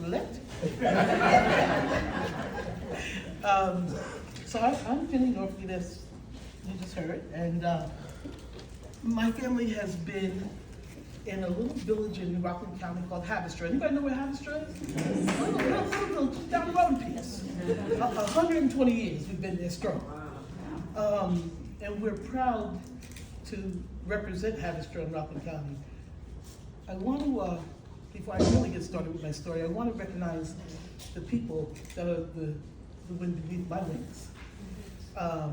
elect. So I'm Jenny Norfleet, as you just heard, and my family has been in a little village in Rockland County called Haverstraw. Anybody know where Haverstraw is? A little village down the road a piece. 120 years we've been there strong. And we're proud to represent Haverstraw in Rockland County. I want to, before I really get started with my story, I want to recognize the people that are the wind beneath my wings. I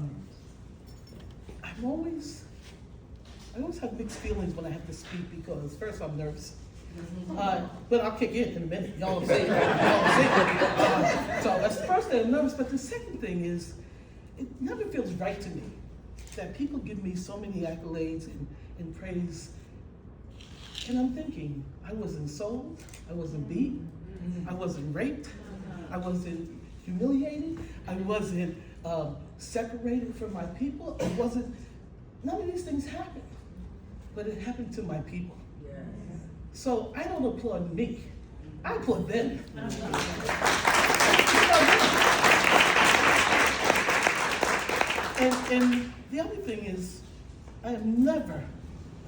always have mixed feelings when I have to speak because first I'm nervous, but I'll kick in a minute. Y'all see it. So that's the first thing, I'm nervous. But the second thing is, it never feels right to me that people give me so many accolades and praise, and I'm thinking, I wasn't sold, I wasn't beaten, I wasn't raped, I wasn't humiliated, I wasn't separated from my people, none of these things happened, but it happened to my people. Yes. So I don't applaud me, I applaud them. And the other thing is, I am never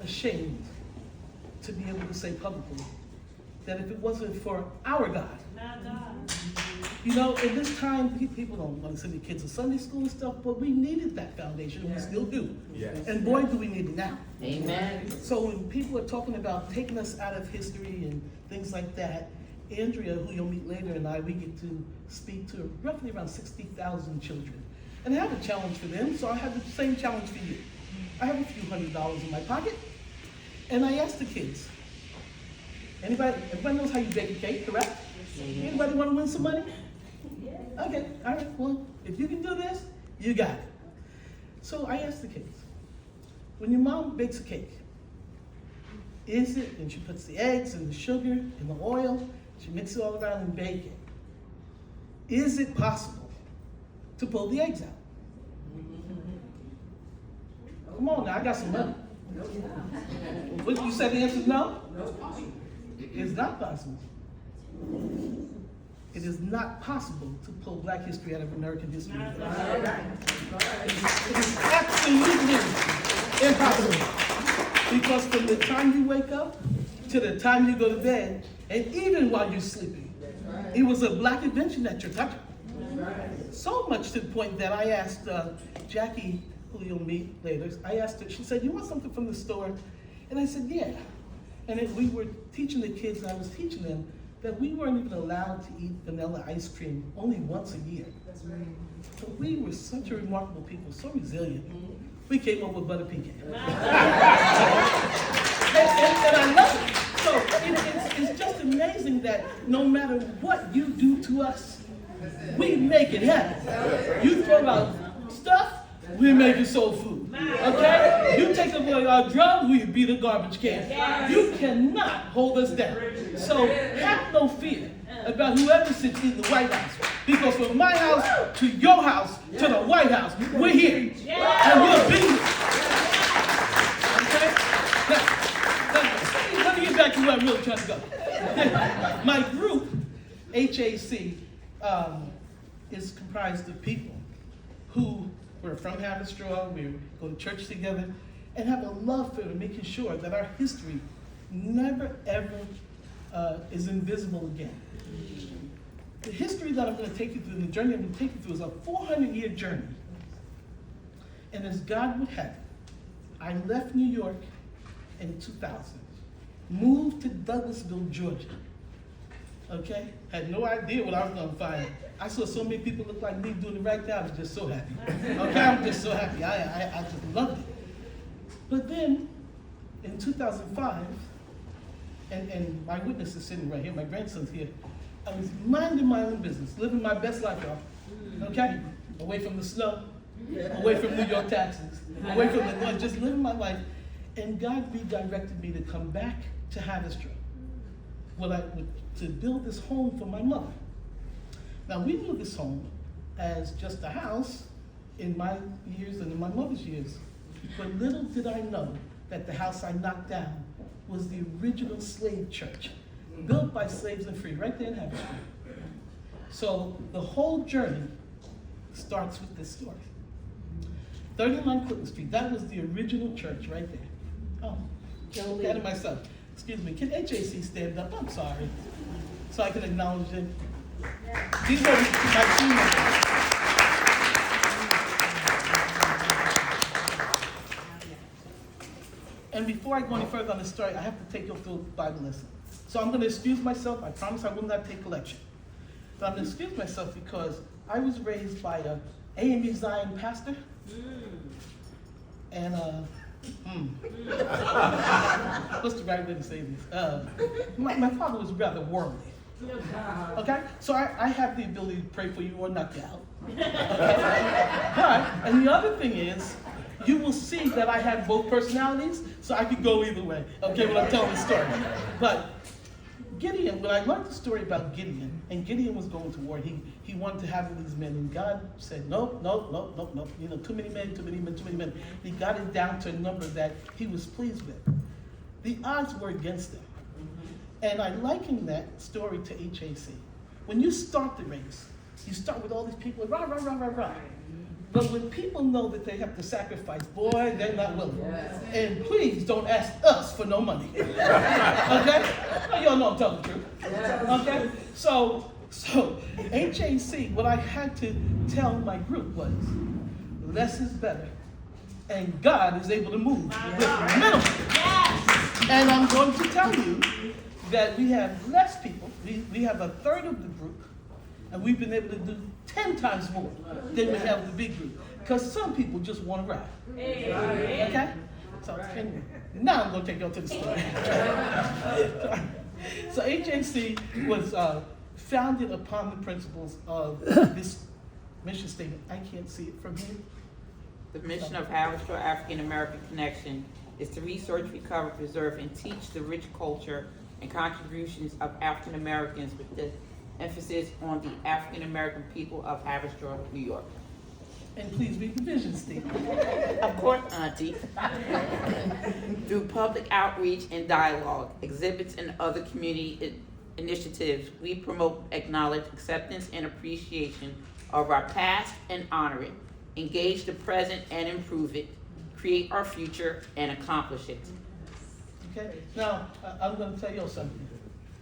ashamed to be able to say publicly that if it wasn't for our God, you know, in this time, people don't want to send their kids to Sunday school and stuff, but we needed that foundation, and we still do. Yes. And boy, do we need it now. Amen. So when people are talking about taking us out of history and things like that, Andrea, who you'll meet later, and I, we get to speak to roughly around 60,000 children. And I have a challenge for them, so I have the same challenge for you. I have a few $100s in my pocket, and I asked the kids, everybody knows how you bake a cake, correct? Yes. Anybody want to win some money? Yes. Okay, all right, well, if you can do this, you got it. So I asked the kids, when your mom bakes a cake, is it, and she puts the eggs and the sugar and the oil, she mixes it all around and bake it, is it possible to pull the eggs out? Come on now, I got some money. What, you said the answer is no? It's not possible. It is not possible to pull Black history out of American history. It is absolutely impossible. Because from the time you wake up to the time you go to bed, and even while you're sleeping, it was a Black invention that you're touching. So much to the point that I asked Jackie, who you'll meet later, I asked her, she said, you want something from the store? And I said, yeah. And we were teaching the kids, and I was teaching them that we weren't even allowed to eat vanilla ice cream only once a year. That's right. But we were such a remarkable people, so resilient. We came up with butter pecan. and I love it. So it's just amazing that no matter what you do to us, we make it happen. You throw out stuff, we make it soul food. Okay? You take away our drugs, we beat a garbage can. You cannot hold us down. So have no fear about whoever sits in the White House. Because from my house to your house to the White House, we're here. And we'll be here. Okay? Now, let me get back to where I'm really trying to go. My group, HAC, is comprised of people who were from Haverstraw, we go to church together, and have a love for making sure that our history never ever is invisible again. The history that I'm going to take you through, the journey I'm going to take you through, is a 400-year journey. And as God would have it, I left New York in 2000, moved to Douglasville, Georgia. Okay? Had no idea what I was going to find. I saw so many people look like me doing it right now. I was just so happy. Okay, I'm just so happy. I just loved it. But then, in 2005, and my witness is sitting right here, my grandson's here, I was minding my own business, living my best life, y'all. Okay? Away from the snow, away from New York taxes, away from the noise, just living my life. And God redirected me to come back to Haverstraw, to build this home for my mother. Now, we knew this home as just a house in my years and in my mother's years. But little did I know that the house I knocked down was the original slave church built by slaves and free, right there in Haverstraw. So the whole journey starts with this story. 39 Clinton Street, that was the original church right there. Oh, ahead of myself. Excuse me, can HAC stand up? I'm sorry. So I can acknowledge it. These are my team members. And before I go any further on this story, I have to take you through a Bible lesson. So I'm going to excuse myself. I promise I will not take collection. But I'm going to excuse myself because I was raised by a AME Zion pastor. And, what's the right way to say this? My father was rather worldly. Okay? So I have the ability to pray for you or knock you out. Okay? But, and the other thing is, you will see that I have both personalities, so I could go either way, okay, when I'm telling the story. But Gideon, when I learned the story about Gideon, and Gideon was going to war, he wanted to have these men, and God said, nope, you know, too many men. He got it down to a number that he was pleased with. The odds were against him. And I liken that story to HAC. When you start the race, you start with all these people, rah. But when people know that they have to sacrifice, boy, they're not willing. Yes. And please don't ask us for no money. Okay? Y'all know I'm telling the truth. Yes. Okay? So HAC, what I had to tell my group was, less is better. And God is able to move with minimal. Yes. And I'm going to tell you that we have less people. We have a third of the group. And we've been able to do 10 times more than we have the big group. Because some people just want to ride. Okay? So now I'm going to take you to the story. So HAC was founded upon the principles of this mission statement. I can't see it from here. The mission of Haverstraw African American Connection is to research, recover, preserve, and teach the rich culture and contributions of African Americans with the emphasis on the African American people of Haverstraw, New York. And please read the vision statement. Of course, Auntie. Through public outreach and dialogue, exhibits, and other community initiatives, we promote, acknowledge, acceptance, and appreciation of our past and honor it, engage the present and improve it, create our future and accomplish it. Okay, now I'm going to tell you something.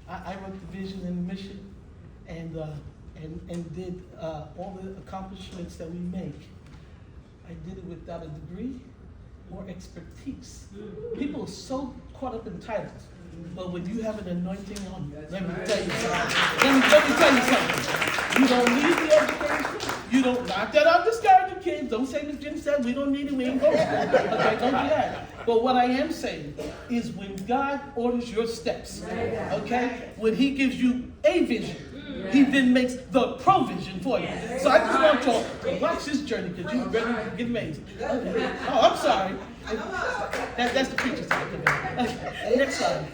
I wrote the vision and the mission and did all the accomplishments that we make. I did it without a degree or expertise. People are so caught up in titles. But when you have an anointing on you, let me tell you something. You don't need the education. You don't knock that out, discourage the kids. Don't say Miss Jenny said we don't need it, we ain't going to school. Okay, don't do that. But what I am saying is when God orders your steps, okay, when he gives you a vision, he then makes the provision for you. So I just want y'all to watch this journey because you're ready to get amazed. Okay. Oh, I'm sorry. That's the preacher's side. Okay. Next slide.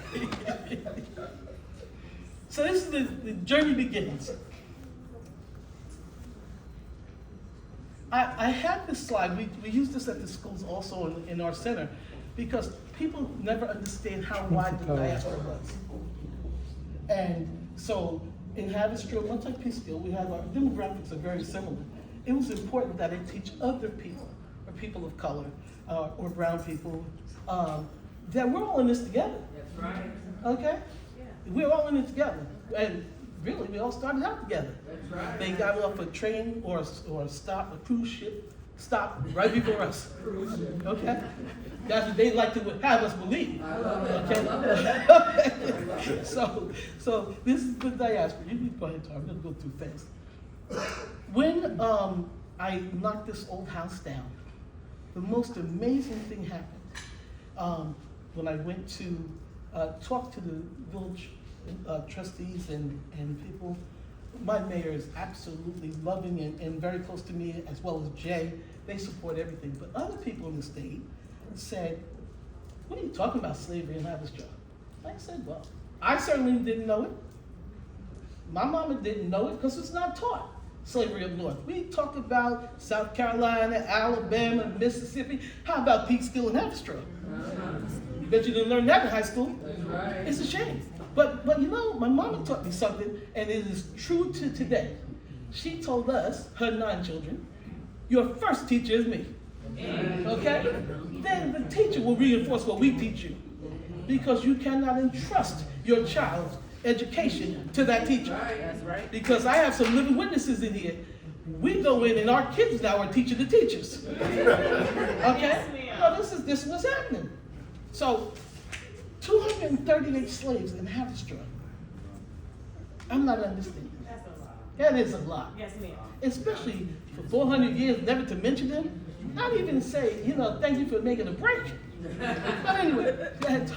So this is the journey begins. I have this slide. We use this at the schools also in our center because people never understand how wide the diaspora was. And so in Haverstraw, much like Peekskill, we have our demographics are very similar. It was important that I teach other people, or people of color, or brown people, that we're all in this together. That's right. Okay? Yeah. We're all in it together. And really, we all started out together. That's right. They got off a train or a cruise ship, stopped right before us. Okay? That's what they like to have us believe. I love it. Okay? So this is the diaspora. You can go ahead, Tom. I'm going to go through things. When I knocked this old house down, the most amazing thing happened when I went to talk to the village trustees and people. My mayor is absolutely loving and very close to me, as well as Jay. They support everything. But other people in the state said, what are you talking about slavery in Haverstraw? I said, well, I certainly didn't know it. My mama didn't know it because it's not taught. Slavery up north. We talk about South Carolina, Alabama, Mississippi. How about Peekskill and Haverstraw? Bet you didn't learn that in high school. That's right. It's a shame. But you know, my mama taught me something, and it is true to today. She told us, her 9 children, your first teacher is me. Okay? Then the teacher will reinforce what we teach you. Because you cannot entrust your child's education to that teacher. That's right. Because I have some living witnesses in here. We go in and our kids now are teaching the teachers. Okay? No, this was happening. So, 238 slaves in Haverstraw. I'm not understanding. That's a lot. That is a lot. Yes, ma'am. Especially for 400 years, never to mention them. Not even say, thank you for making a break. But anyway, go ahead.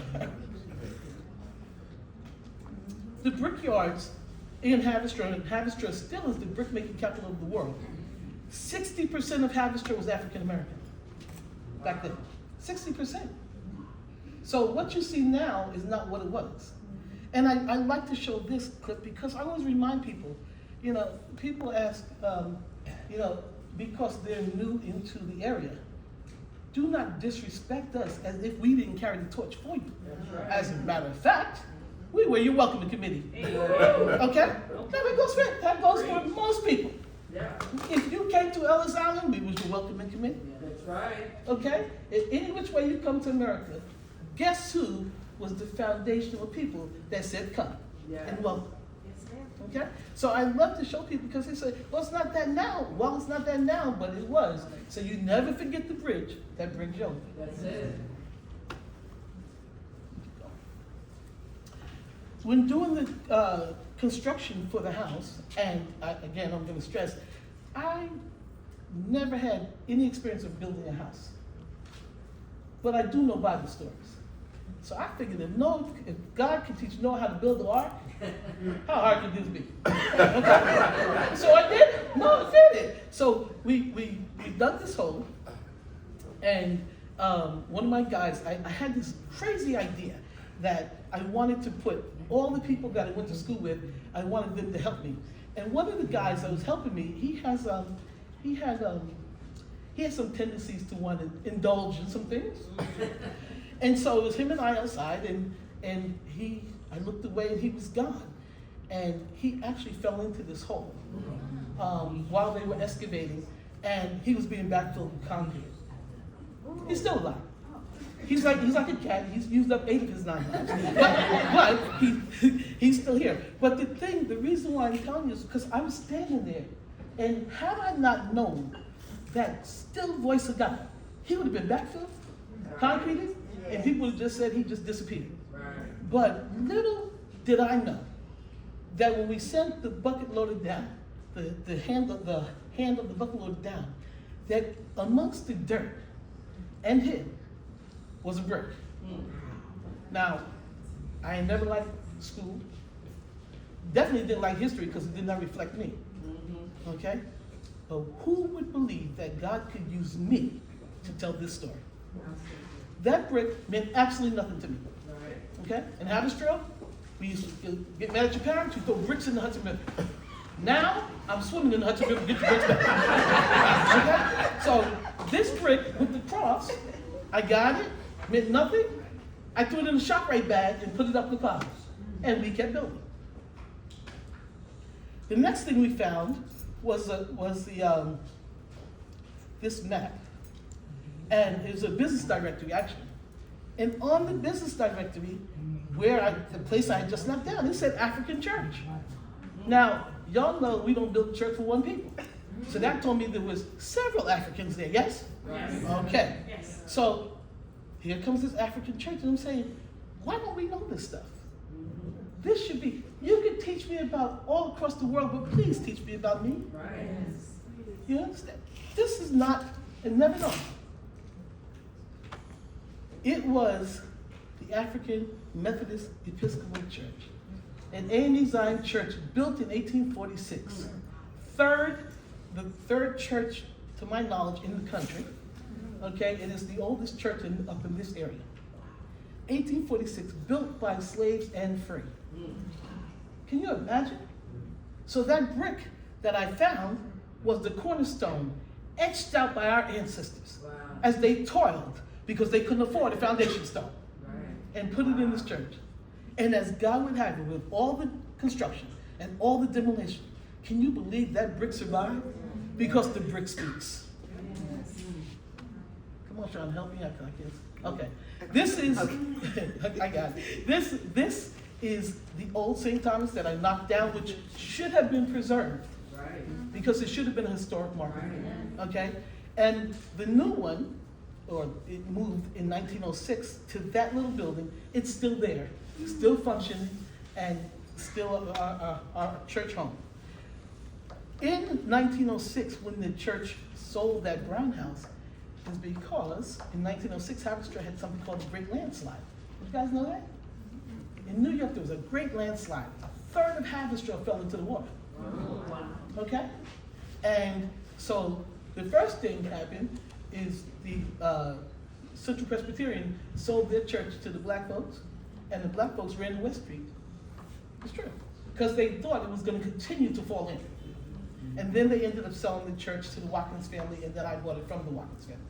The brickyards in Haverstraw, and Haverstraw still is the brick-making capital of the world. 60% of Haverstraw was African American back then. 60%. So what you see now is not what it was. And I like to show this clip because I always remind people, people ask, because they're new into the area, do not disrespect us as if we didn't carry the torch for you. Right. As a matter of fact, we were your welcoming committee. Okay? That goes for most people. Yeah. If you came to Ellis Island, we was your welcoming committee. That's right. Okay? In any which way you come to America, guess who was the foundational people that said come and welcome? Yes, ma'am. Okay? So I love to show people because they say, well, it's not that now. Well, it's not that now, but it was. So you never forget the bridge that brings you over. That's it. When doing the construction for the house, and again, I'm going to stress, I never had any experience of building a house. But I do know Bible stories. So I figured if God can teach Noah how to build the ark, how hard can this be? Okay. So I did it. No, I did it. So we dug this hole, and one of my guys, I had this crazy idea that I wanted to put all the people that I went to school with, I wanted them to help me. And one of the guys that was helping me, he has some tendencies to want to indulge in some things. And so it was him and I outside, and I looked away and he was gone. And he actually fell into this hole while they were excavating, and he was being backfilled with concrete. He's still alive. He's like a cat. He's used up 8 of his 9 lives, but he's still here. But the reason why I'm telling you is because I was standing there, and had I not known that still voice of God, he would have been backfilled, concreted, and people would have just said he just disappeared. But little did I know that when we sent the bucket loaded down, the hand of the bucket loaded down, that amongst the dirt and him was a brick. Now, I never liked school. Definitely didn't like history because it did not reflect me. Okay? But who would believe that God could use me to tell this story? That brick meant absolutely nothing to me. Okay? In Haverstraw, we used to get mad at your parents, you throw bricks in the Hudson River. Now, I'm swimming in the Hudson River to get the bricks back. Okay? So, this brick with the cross, I got it, meant nothing. I threw it in the ShopRite bag and put it up the clouds. And we kept building. The next thing we found was this map. And it was a business directory, actually. And on the business directory, the place I had just left down, it said African Church. Now, y'all know we don't build a church for one people. So that told me there was several Africans there, yes? Yes. Okay. Yes. So here comes this African church, and I'm saying, why don't we know this stuff? This should be, you can teach me about all across the world, but please teach me about me. Right. You understand? This is not, and never know. It was the African Methodist Episcopal Church, an A&E Zion church built in 1846. The third church, to my knowledge, in the country. Okay, it is the oldest church up in this area. 1846, built by slaves and free. Can you imagine? So that brick that I found was the cornerstone etched out by our ancestors as they toiled because they couldn't afford a foundation stone and put it in this church. And as God would have it, with all the construction and all the demolition, can you believe that brick survived? Because the brick speaks. Come on, Sean, help me out, I guess. Okay. This is, I got it. This is the old St. Thomas that I knocked down, which should have been preserved. Because it should have been a historic marker. Okay? And the new one, or it moved in 1906 to that little building. It's still there, still functioning, and still our church home. In 1906, when the church sold that brown house, is because in 1906, Haverstraw had something called the Great Landslide. Did you guys know that? In New York, there was a great landslide. A third of Haverstraw fell into the water. Okay? And so the first thing that happened is the Central Presbyterian sold their church to the black folks, and the black folks ran to West Street. It's true. Because they thought it was going to continue to fall in. And then they ended up selling the church to the Watkins family, and then I bought it from the Watkins family.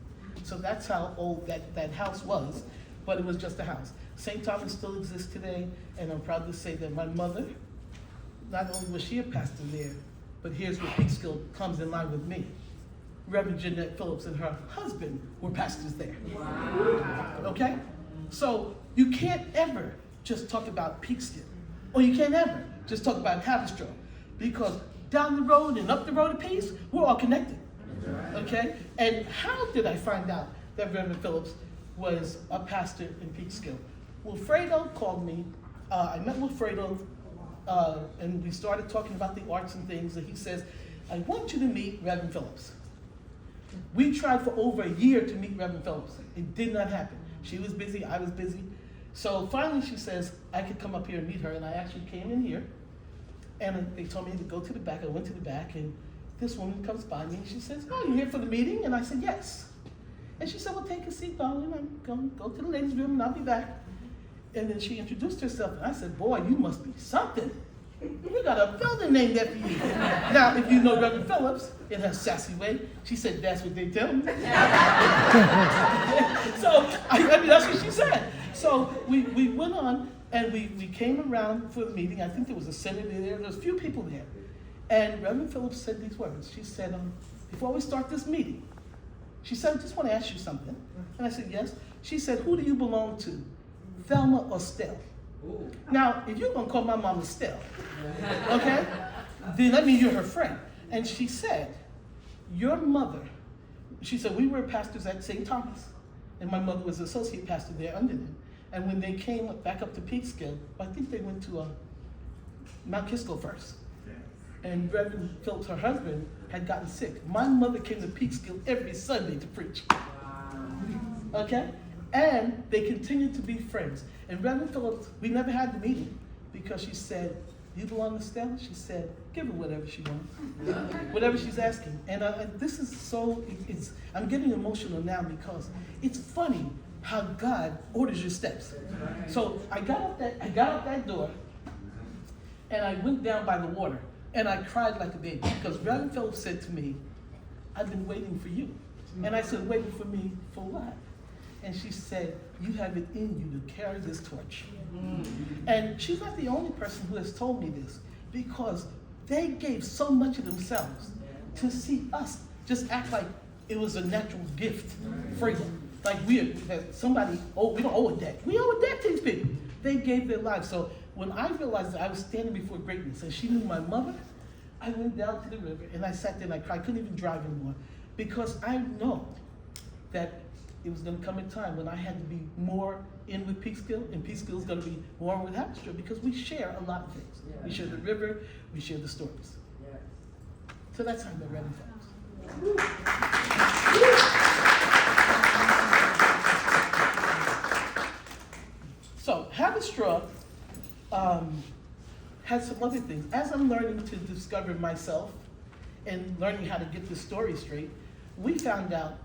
So that's how old that house was, but it was just a house. St. Thomas still exists today, and I'm proud to say that my mother, not only was she a pastor there, but here's where Peekskill comes in line with me. Reverend Jeanette Phillips and her husband were pastors there. Wow. Okay? So you can't ever just talk about Peekskill, or you can't ever just talk about Haverstraw, because down the road and up the road a piece, we're all connected. Okay? And how did I find out that Reverend Phillips was a pastor in Peekskill? Wilfredo called me. I met Wilfredo, and we started talking about the arts and things, and he says, I want you to meet Reverend Phillips. We tried for over a year to meet Reverend Phillips. It did not happen. She was busy, I was busy. So finally she says, I could come up here and meet her, and I actually came in here, and they told me to go to the back. I went to the back, and this woman comes by me, and she says, oh, you here for the meeting? And I said, yes. And she said, well, take a seat, darling. I'm going to go to the ladies' room, and I'll be back. And then she introduced herself, and I said, boy, you must be something. We got a building named after you. Now, if you know Reverend Phillips, in her sassy way, she said, that's what they tell me. So, I mean, that's what she said. So we went on, and we came around for the meeting. I think there was a senator there. There was a few people there. And Reverend Phillips said these words. She said, before we start this meeting, she said, I just want to ask you something. And I said, yes. She said, who do you belong to, Thelma or Stell? Ooh. Now, if you're going to call my mom Stell, okay, then that means you're her friend. And she said, your mother, she said, we were pastors at St. Thomas, and my mother was associate pastor there under them. And when they came back up to Peekskill, I think they went to Mount Kisco first. And Reverend Phillips, her husband, had gotten sick. My mother came to Peekskill every Sunday to preach. Wow. Okay? And they continued to be friends. And Reverend Phillips, we never had the meeting because she said, you belong to Stella? She said, give her whatever she wants, whatever she's asking. And this is so, I'm getting emotional now because it's funny how God orders your steps. So I got out that door, and I went down by the water, and I cried like a baby because Reverend Phillips said to me, I've been waiting for you. And I said, waiting for me for what? And she said, you have it in you to carry this torch. And she's not the only person who has told me this, because they gave so much of themselves to see us just act like it was a natural gift, freedom. Like we don't owe a debt. We owe a debt to these people. They gave their lives. So when I realized that I was standing before greatness and she knew my mother, I went down to the river and I sat there and I cried. I couldn't even drive anymore because I know that it was going to come a time when I had to be more in with Peekskill, and Peekskill is going to be more with Haverstraw because we share a lot of things. Yeah. We share the river, we share the stories. Yeah. So that's how I met Reverend Phillips. So Haverstraw has some other things. As I'm learning to discover myself and learning how to get the story straight, we found out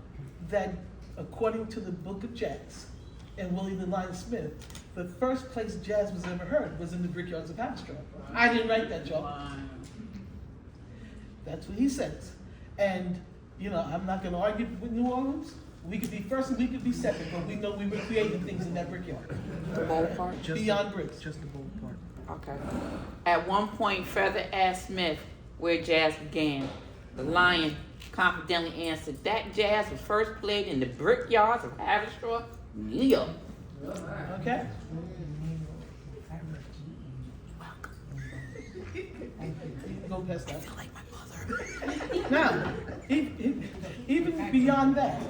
that according to the Book of Jazz and Willie the Lion Smith, the first place jazz was ever heard was in the brickyards of Haverstraw. I didn't write that, y'all. That's what he says. And, I'm not going to argue with New Orleans. We could be first and we could be second, but we know we were creating things in that brickyard. The bold part? Beyond bricks. Just the bold part. Okay. At one point, Feather asked Smith where jazz began. The Lion confidently answered that jazz was first played in the brickyards of Haverstraw, New York. Okay? Go past that. Like my mother. Now, even beyond that,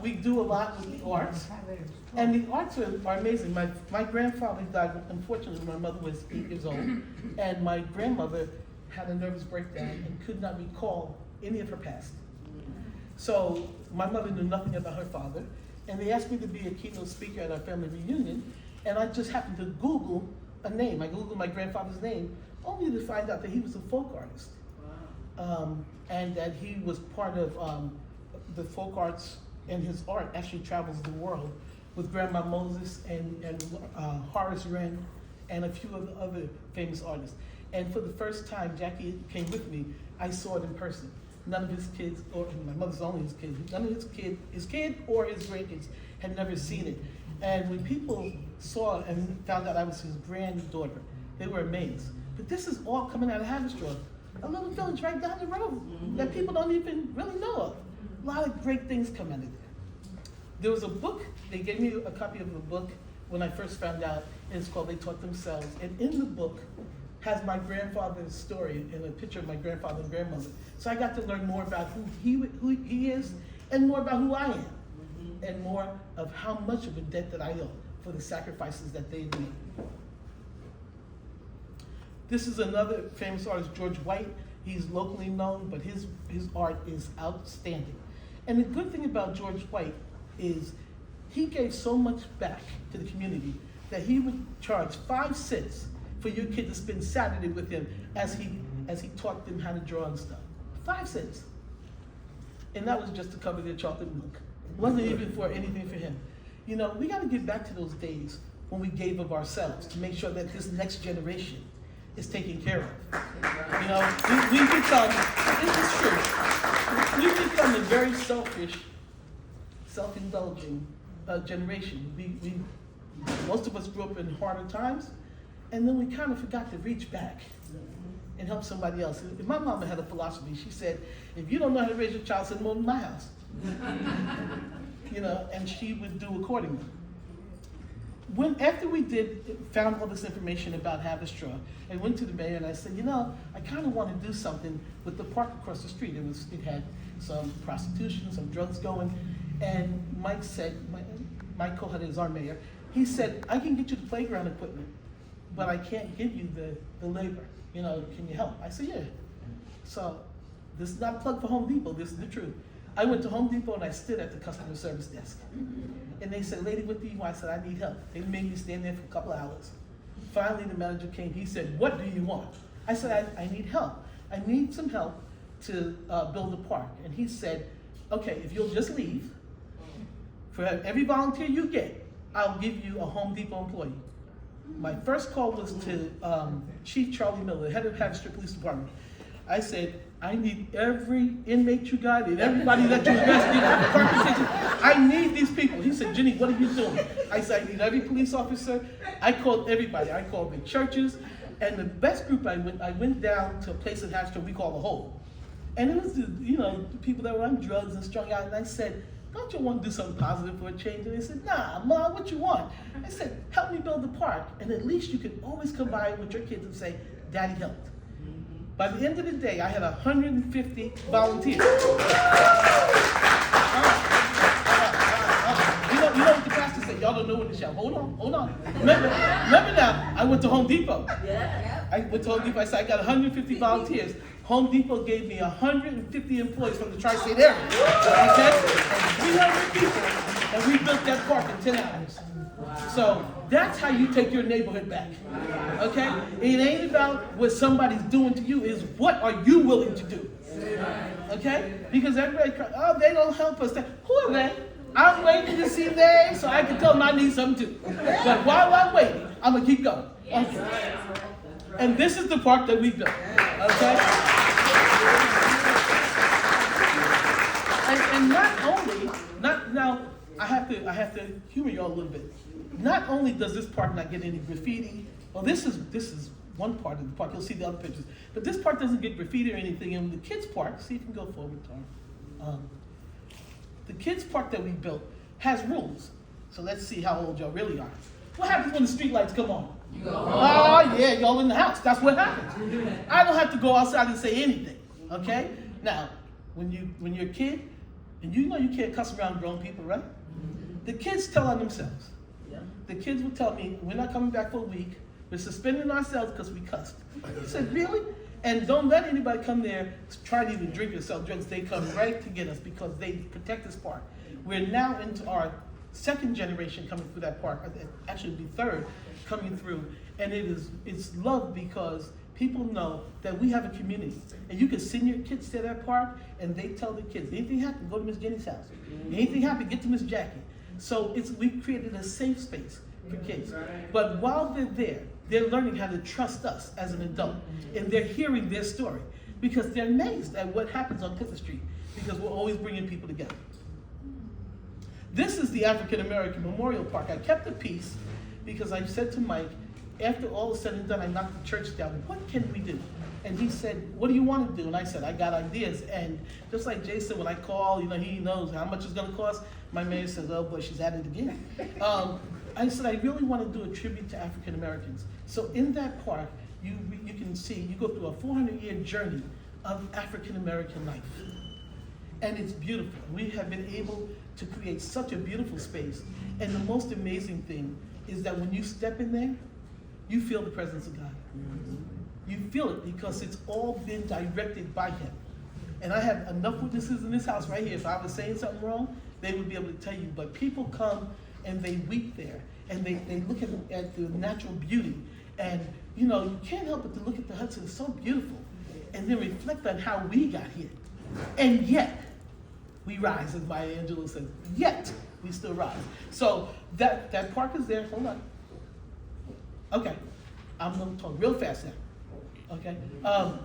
we do a lot with the arts, and the arts are amazing. My grandfather died, unfortunately, my mother was 8 years old, and my grandmother had a nervous breakdown and could not recall any of her past. So my mother knew nothing about her father, and they asked me to be a keynote speaker at our family reunion, and I just happened to Google a name. I Googled my grandfather's name, only to find out that he was a folk artist. And that he was part of the folk arts, and his art actually travels the world with Grandma Moses and Horace Wren and a few of the other famous artists. And for the first time, Jackie came with me, I saw it in person. None of his kids, or my mother's only his kid, none of his kid or his grandkids had never seen it. And when people saw it and found out I was his granddaughter, they were amazed. But this is all coming out of Haverstraw, a little village right down the road that people don't even really know of. A lot of great things come out of it. There was a book, they gave me a copy of the book when I first found out, and it's called They Taught Themselves. And in the book has my grandfather's story and a picture of my grandfather and grandmother. So I got to learn more about who he is and more about who I am, and more of how much of a debt that I owe for the sacrifices that they made. This is another famous artist, George White. He's locally known, but his art is outstanding. And the good thing about George White is he gave so much back to the community that he would charge 5 cents for your kid to spend Saturday with him as he taught them how to draw and stuff. 5 cents. And that was just to cover their chocolate milk. It wasn't even for anything for him. You know, we got to get back to those days when we gave of ourselves to make sure that this next generation is taken care of. You know, we've become, it's true, we've become a very selfish, self-indulging generation. Most of us grew up in harder times, and then we kind of forgot to reach back and help somebody else. My mama had a philosophy. She said, if you don't know how to raise your child, send them over to my house. You know, and she would do accordingly. After we found all this information about Haverstraw, I went to the mayor and I said, you know, I kind of want to do something with the park across the street. It had some prostitution, some drugs going, and Mike said, Mike Cohut is our mayor, he said, I can get you the playground equipment, but I can't give you the labor. You know, can you help? I said, yeah. So this is not a plug for Home Depot, this is the truth. I went to Home Depot and I stood at the customer service desk. And they said, lady, what do you want? I said, I need help. They made me stand there for a couple of hours. Finally, the manager came. He said, what do you want? I said, I need help. I need some help to build a park. And he said, okay, if you'll just leave, for every volunteer you get, I'll give you a Home Depot employee. My first call was to Chief Charlie Miller, head of Haverstraw Police Department. I said, I need every inmate you got and everybody that you arrested at the parking station. I need these people. He said, Jenny, what are you doing? I said, I need every police officer. I called everybody. I called the churches. And the best group I went down to a place in Haverstraw we call the Hole. And it was the people that were on drugs and strung out. And I said, don't you want to do something positive for a change? And they said, nah, Mom, what you want? I said, help me build the park. And at least you can always come by with your kids and say, Daddy helped. By the end of the day, I had 150 volunteers. You know what the pastor said? Y'all don't know when to shout. Hold on. Remember now, I went to Home Depot. I went to Home Depot. I said, I got 150 volunteers. Home Depot gave me 150 employees from the tri-state area. Okay? And 300 people. And we built that park in 10 hours. So that's how you take your neighborhood back. Okay? It ain't about what somebody's doing to you, it's what are you willing to do. Okay? Because everybody cries, oh, they don't help us. Who are they? I'm waiting to see them so I can tell them I need something too. But while I'm waiting, I'm going to keep going. Okay? And this is the park that we built. Okay? And not I have to humor y'all a little bit. Not only does this park not get any graffiti, well, this is one part of the park. You'll see the other pictures, but this part doesn't get graffiti or anything. And the kids' park, see if you can go forward, Tom. The kids' park that we built has rules. So let's see how old y'all really are. What happens when the street lights come on? You go home. Oh yeah, y'all in the house. That's what happens. I don't have to go outside and say anything. Okay? Now, when you're a kid, and you know you can't cuss around grown people, right? The kids tell on themselves. The kids would tell me, we're not coming back for a week. We're suspending ourselves because we cussed. I said, really? And don't let anybody come there try to even drink or sell drugs. They come right to get us because they protect this park. We're now into our second generation coming through that park. Actually, it'll be third coming through. And it's loved because people know that we have a community. And you can send your kids to that park and they tell the kids, anything happen, go to Miss Jenny's house. Anything happen, get to Miss Jackie. So we've created a safe space for kids. But while they're there, they're learning how to trust us as an adult. And they're hearing their story because they're amazed at what happens on Clifford Street because we're always bringing people together. This is the African American Memorial Park. I kept the piece because I said to Mike, after all is said and done, I knocked the church down. What can we do? And he said, what do you want to do? And I said, I got ideas. And just like Jason, when I call, he knows how much it's going to cost. My mayor says, oh boy, she's at it again. I said, I really want to do a tribute to African Americans. So in that park, you can see, you go through a 400-year journey of African American life. And it's beautiful. We have been able to create such a beautiful space. And the most amazing thing is that when you step in there, you feel the presence of God. You feel it because it's all been directed by Him. And I have enough witnesses in this house right here. If I was saying something wrong, they would be able to tell you. But people come and they weep there. And they look at the natural beauty. And, you can't help but to look at the Hudson. It's so beautiful. And then reflect on how we got here. And yet, we rise, as Maya Angelou says. Yet, we still rise. So that park is there. Hold on. Okay. I'm going to talk real fast now. Okay?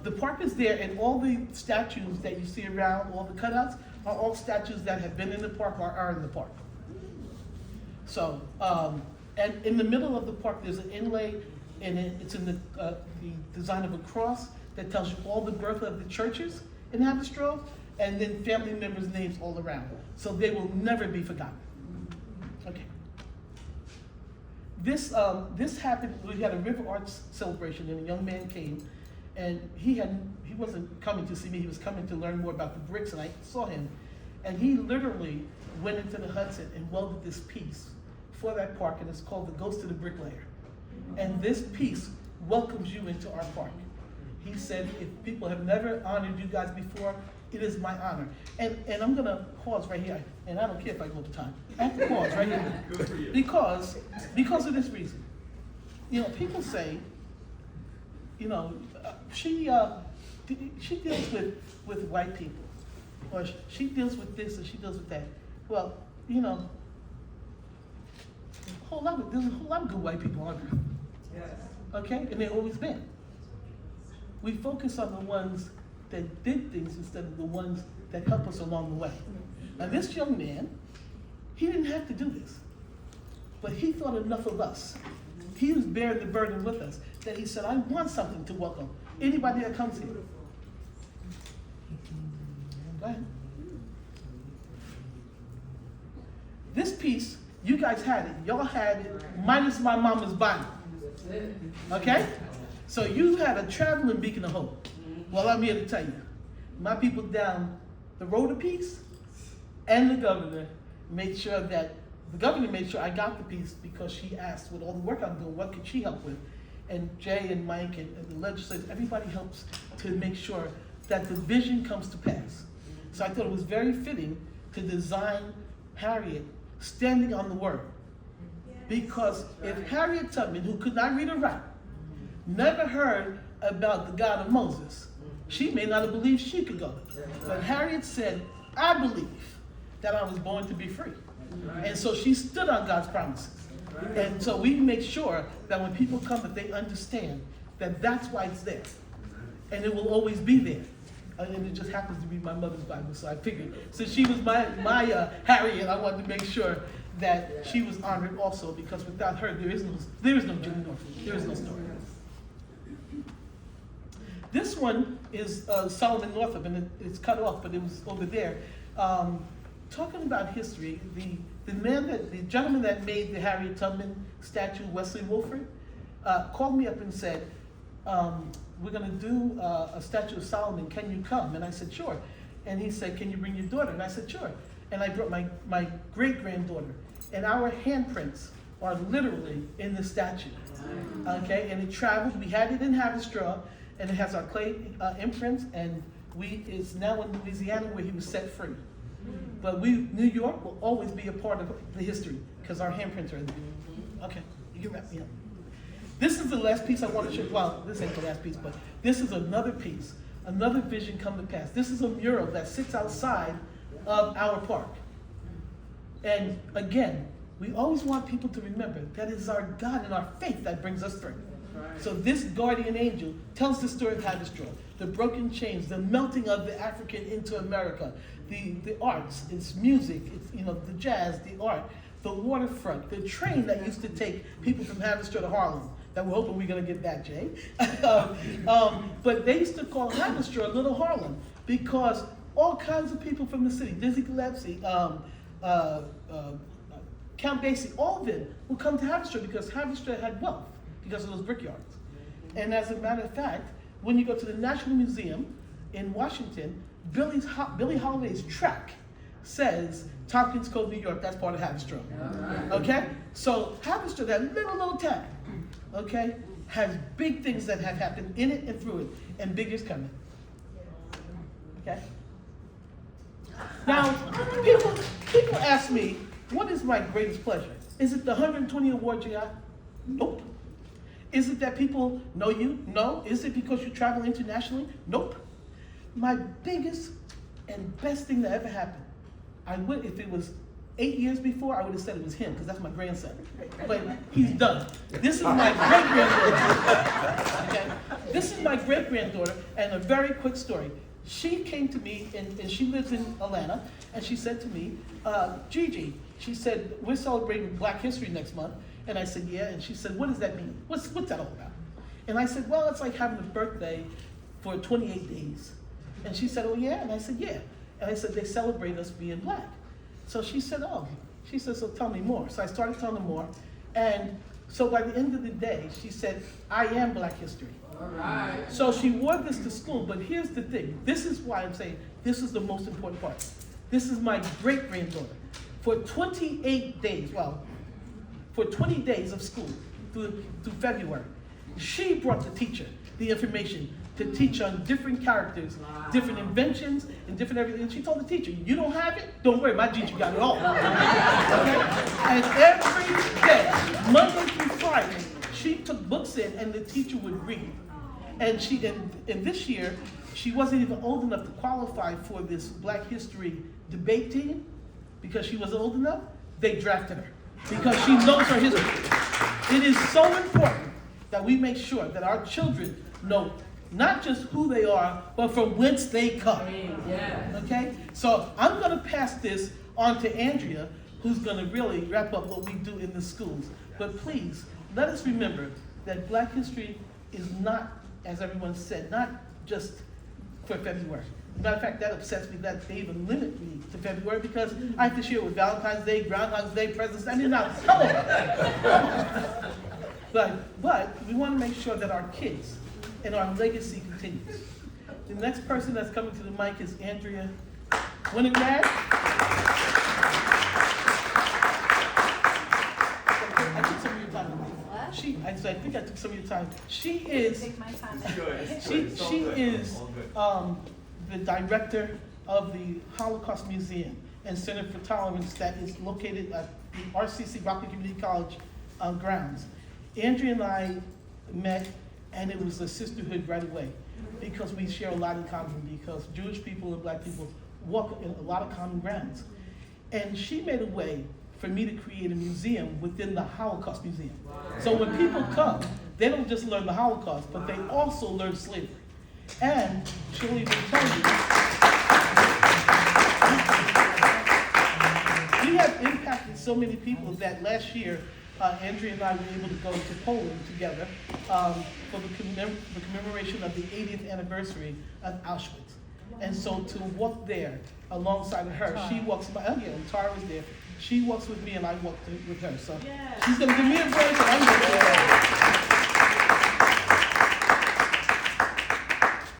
The park is there, and all the statues that you see around, all the cutouts, are all statues that have been in the park or are in the park. So, and in the middle of the park, there's an inlay, and it's in the design of a cross that tells you all the birth of the churches in Haverstraw, and then family members' names all around. So they will never be forgotten. Okay. This happened, we had a River Arts celebration, and a young man came, and he wasn't coming to see me, he was coming to learn more about the bricks, and I saw him, and he literally went into the Hudson and welded this piece for that park, and it's called The Ghost of the Bricklayer. And this piece welcomes you into our park. He said, if people have never honored you guys before, it is my honor. And I'm gonna pause right here, and I don't care if I go over time. I have to pause right here. Because of this reason. People say, she deals with white people, or she deals with this and she deals with that. Well, there's a whole lot of good white people on there. Yes. Okay? And they've always been. We focus on the ones that did things instead of the ones that help us along the way. Now this young man, he didn't have to do this, but he thought enough of us. He was bearing the burden with us that he said, I want something to welcome anybody that comes here. Go ahead. This piece, you guys had it. Y'all had it minus my mama's body. Okay? So you had a traveling beacon of hope. Well, I'm here to tell you, my people down the road of peace and the governor made sure that, the governor made sure I got the piece because she asked, with all the work I'm doing, what could she help with? And Jay and Mike and the legislators, everybody helps to make sure that the vision comes to pass. So I thought it was very fitting to design Harriet standing on the word. Because if Harriet Tubman, who could not read or write, never heard about the God of Moses, she may not have believed she could go. But Harriet said, I believe that I was born to be free. And so she stood on God's promises. And so we make sure that when people come, that they understand that that's why it's there. And it will always be there. and it just happens to be my mother's Bible, so I figured, since she was my Harriet, I wanted to make sure that she was honored also, because without her, there is no Jenny Norfleet. There is no story. This one is Solomon Northup, and it's cut off, but it was over there. Talking about history, the gentleman that made the Harriet Tubman statue, Wesley Wolford, called me up and said, we're going to do a statue of Solomon. Can you come? And I said, sure. And he said, can you bring your daughter? And I said, sure. And I brought my great-granddaughter. And our handprints are literally in the statue. Okay? And it traveled. We had it in Haverstraw, and it has our clay imprints, and it's now in Louisiana where he was set free. But New York will always be a part of the history because our handprints are in there. Okay, you can wrap me up. This is the last piece I want to show. Well, this ain't the last piece, but this is another piece, another vision come to pass. This is a mural that sits outside of our park. And again, we always want people to remember that it is our God and our faith that brings us through. So this guardian angel tells the story of Haverstraw, the broken chains, the melting of the African into America, the arts, it's music, it's the jazz, the art, the waterfront, the train that used to take people from Haverstraw to Harlem, that we're hoping we're going to get back, Jay. But they used to call Haverstraw Little Harlem because all kinds of people from the city, Dizzy Gillespie, Count Basie, all of them would come to Haverstraw because Haverstraw had wealth because of those brickyards. And as a matter of fact, when you go to the National Museum in Washington, Billie Holiday's track says Tompkins Cove, New York. That's part of Haverstraw. Okay? So Haverstraw, that little town, okay, has big things that have happened in it and through it, and big is coming. Okay? Now, people ask me, what is my greatest pleasure? Is it the 120 awards you got? Nope. Is it that people know you? No. Is it because you travel internationally? Nope. My biggest and best thing that ever happened, if it was 8 years before, I would have said it was him, because that's my grandson. But he's done. This is my great-granddaughter. Okay? This is my great-granddaughter, and a very quick story. She came to me, and she lives in Atlanta, and she said to me, Gigi, she said, we're celebrating Black History next month. And I said, yeah. And she said, what does that mean? What's that all about? And I said, well, it's like having a birthday for 28 days. And she said, oh, yeah? And I said, yeah. And I said, they celebrate us being Black. So she said, oh. She said, so tell me more. So I started telling her more. And so by the end of the day, she said, I am Black History. All right. So she wore this to school. But here's the thing. This is why I'm saying this is the most important part. This is my great-granddaughter. For 28 days, for 20 days of school through February, she brought the teacher the information to teach on different characters, different inventions, and different everything. And she told the teacher, you don't have it? Don't worry, my teacher got it all. Okay? And every day, Monday through Friday, she took books in and the teacher would read. And and this year, she wasn't even old enough to qualify for this Black History debate team because she wasn't old enough. They drafted her because she knows her history. It is so important that we make sure that our children know not just who they are, but from whence they come. Okay? So I'm going to pass this on to Andrea, who's going to really wrap up what we do in the schools. But please, let us remember that Black History is not, as everyone said, not just for February. As a matter of fact, that upsets me that they even limit me to February because I have to share with Valentine's Day, Groundhog's Day, President's Day. I mean, now, come on. But we want to make sure that our kids and our legacy continues. The next person that's coming to the mic is Andrea Winograd. I took some of your time. I think I took some of your time. She is the director of the Holocaust Museum and Center for Tolerance that is located at the RCC, Rockland Community College grounds. Andrea and I met, and it was a sisterhood right away because we share a lot in common because Jewish people and Black people walk in a lot of common grounds. And she made a way for me to create a museum within the Holocaust Museum. So when people come, they don't just learn the Holocaust, but they also learn slavery. And she'll even tell you, we have impacted so many people that last year, Andrea and I were able to go to Poland together for the commemoration of the 80th anniversary of Auschwitz. And so to walk there alongside of her, she walks by, oh yeah, and Tara was there. She walks with me and I walk with her. So she's gonna give me a break and I'm gonna do that.